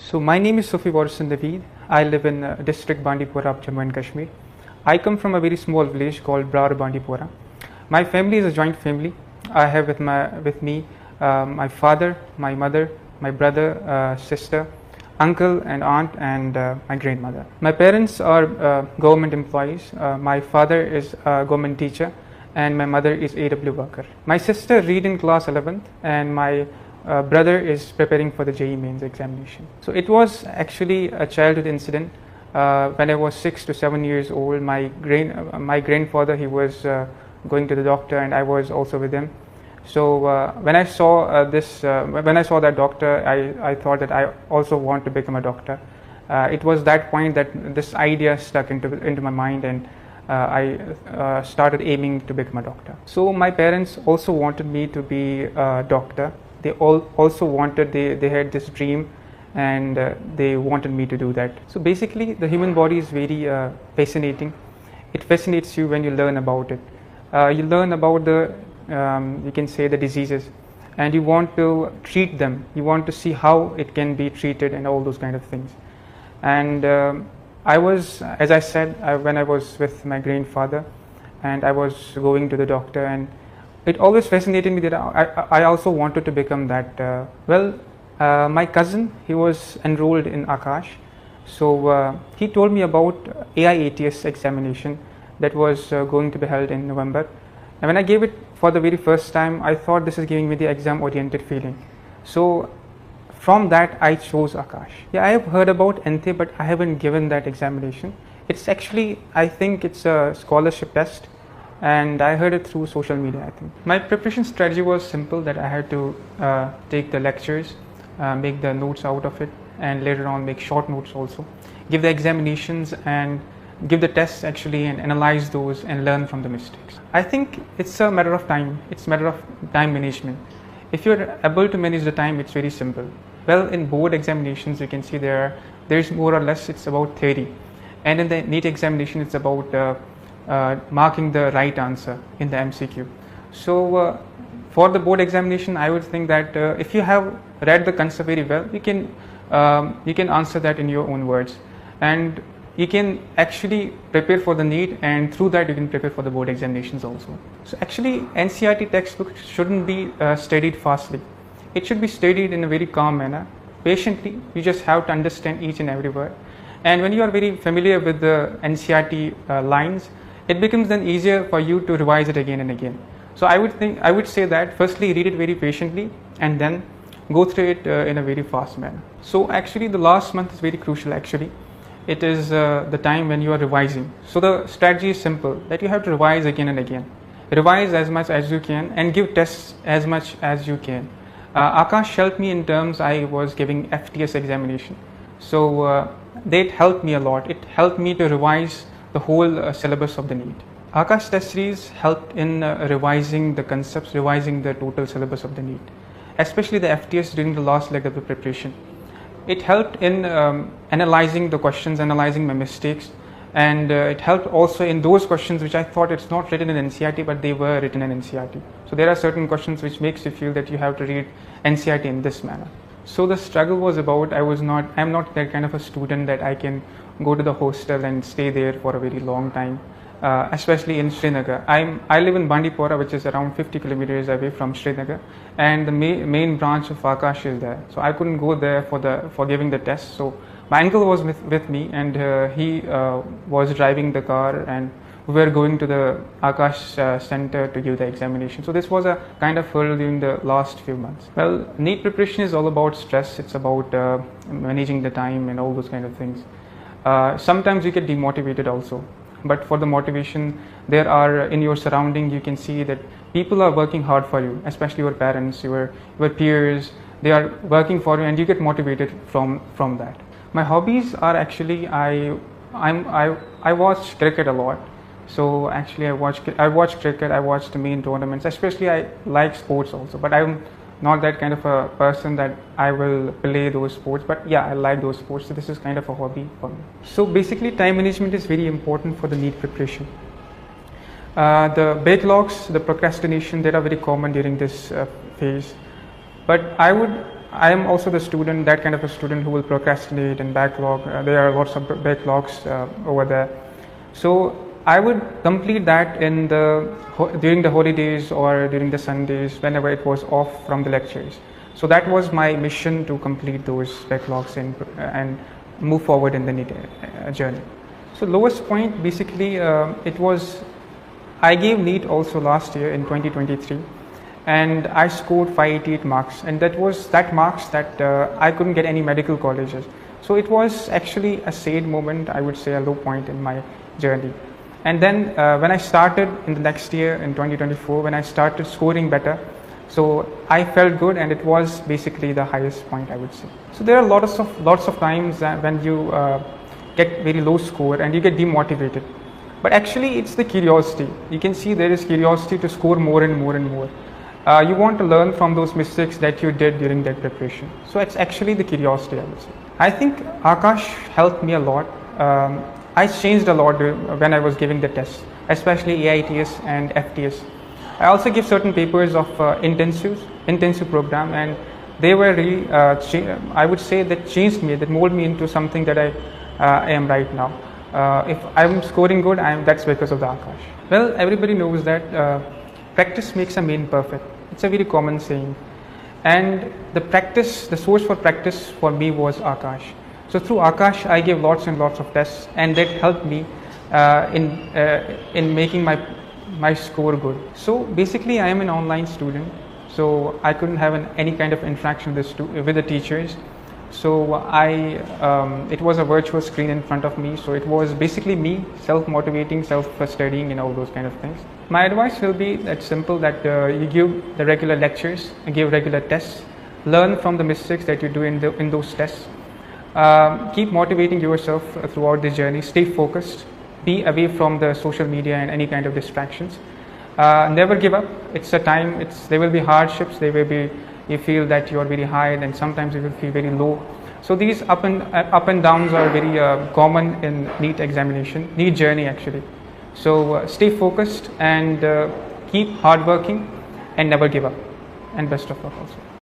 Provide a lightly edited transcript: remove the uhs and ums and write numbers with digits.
So my name is Sufi Warsan David. I live in district Bandipora of Jammu and Kashmir. I come from a very small village called Brar Bandipora. My family is a joint family. I have with me my father, my mother, my brother, sister, uncle and aunt, and my grandmother. My parents are government employees. My father is a government teacher and my mother is AW worker. My sister read in class 11th and my brother is preparing for the JEE mains examination. So it was actually a childhood incident. When I was 6 to 7 years old, my grandfather, he was going to the doctor and I was also with him. So when I saw that doctor, I thought that I also want to become a doctor. It was that point that this idea stuck into my mind, and I started aiming to become a doctor. So my parents also wanted me to be a doctor. They they had this dream, and they wanted me to do that. So basically the human body is very fascinating. It fascinates you when you learn about it. You learn about you can say the diseases, and you want to treat them. You want to see how it can be treated and all those kind of things. And I was, as I said, when I was with my grandfather and I was going to the doctor, and it always fascinated me that I also wanted to become that. My cousin, he was enrolled in Akash, so he told me about AIATS examination that was going to be held in November. And when I gave it for the very first time, I thought this is giving me the exam oriented feeling. So from that I chose Akash. Yeah, I have heard about NTE, but I haven't given that examination. It's actually, I think it's a scholarship test, and I heard it through social media, I think. My preparation strategy was simple, that I had to take the lectures, make the notes out of it, and later on make short notes also, give the examinations and give the tests actually, and analyze those and learn from the mistakes. I think it's a matter of time. It's a matter of time management. If you're able to manage the time, it's very simple. Well, in board examinations, you can see there's more or less, it's about theory, and in the NEET examination, it's about marking the right answer in the MCQ. So for the board examination, I would think that if you have read the concept very well, you can answer that in your own words, and you can actually prepare for the NEET, and through that you can prepare for the board examinations also. So actually NCERT textbook shouldn't be studied fastly. It should be studied in a very calm manner, patiently. You just have to understand each and every word, and when you are very familiar with the NCERT lines, it becomes then easier for you to revise it again and again. So I would say that firstly read it very patiently and then go through it in a very fast manner. So actually the last month is very crucial actually. It is the time when you are revising. So the strategy is simple, that you have to revise again and again. Revise as much as you can and give tests as much as you can. Akash helped me in terms I was giving FTS examination. So that helped me a lot. It helped me to revise the whole syllabus of the NEET. Akash test series helped in revising the concepts, revising the total syllabus of the NEET, especially the FTS during the last leg of the preparation. It helped in analyzing the questions, analyzing my mistakes, and it helped also in those questions which I thought it's not written in NCERT, but they were written in NCERT. So there are certain questions which makes you feel that you have to read NCERT in this manner. So the struggle was about, I'm not that kind of a student that I can go to the hostel and stay there for a very long time, especially in Srinagar. I live in Bandipora, which is around 50 kilometers away from Srinagar, and the main branch of Akash is there. So I couldn't go there for giving the test. So my uncle was with me, and he was driving the car, and we were going to the Akash center to give the examination. So this was a kind of hurdle during the last few months. Well, NEET preparation is all about stress. It's about managing the time and all those kind of things. Sometimes you get demotivated also, but for the motivation, there are in your surrounding, you can see that people are working hard for you, especially your parents, your peers. They are working for you, and you get motivated from that. My hobbies are actually, I watch cricket a lot. So actually I watch cricket, I watch the main tournaments, especially I like sports also, but I'm not that kind of a person that I will play those sports, but yeah, I like those sports, so this is kind of a hobby for me. So basically time management is very important for the NEET preparation. The backlogs, the procrastination, that are very common during this phase, but I I am also the student, that kind of a student who will procrastinate and backlog. There are lots of backlogs over there. So I would complete that during the holidays or during the Sundays, whenever it was off from the lectures. So that was my mission, to complete those backlogs and move forward in the NEET journey. So lowest point, basically, I gave NEET also last year in 2023. And I scored 588 marks, and that marks that I couldn't get any medical colleges. So it was actually a sad moment, I would say a low point in my journey. And then when I started in the next year, in 2024, when I started scoring better, so I felt good, and it was basically the highest point, I would say. So there are lots of times when you get very low score and you get demotivated. But actually it's the curiosity. You can see there is curiosity to score more and more and more. You want to learn from those mistakes that you did during that preparation. So it's actually the curiosity, I would say. I think Akash helped me a lot. I changed a lot when I was giving the tests, especially AITS and FTS. I also give certain papers of intensive program, and they were really, I would say, that changed me, that molded me into something that I am right now. If I'm scoring good, that's because of the Akash. Well, everybody knows that practice makes a man perfect. It's a very common saying. And the source for practice for me was Akash. So through Akash, I gave lots and lots of tests, and that helped me in making my score good. So basically, I am an online student, so I couldn't have any kind of interaction with the teachers. So it was a virtual screen in front of me. So it was basically me self-motivating, self-studying, and all those kind of things. My advice will be that simple, that you give the regular lectures, give regular tests, learn from the mistakes that you do in those tests. Keep motivating yourself throughout the journey. Stay focused. Be away from the social media and any kind of distractions. Never give up. It's a time. There will be hardships. You feel that you are very high, and sometimes you will feel very low. So these up and downs are very common in NEET examination, NEET journey actually. So stay focused and keep hardworking and never give up. And best of luck also.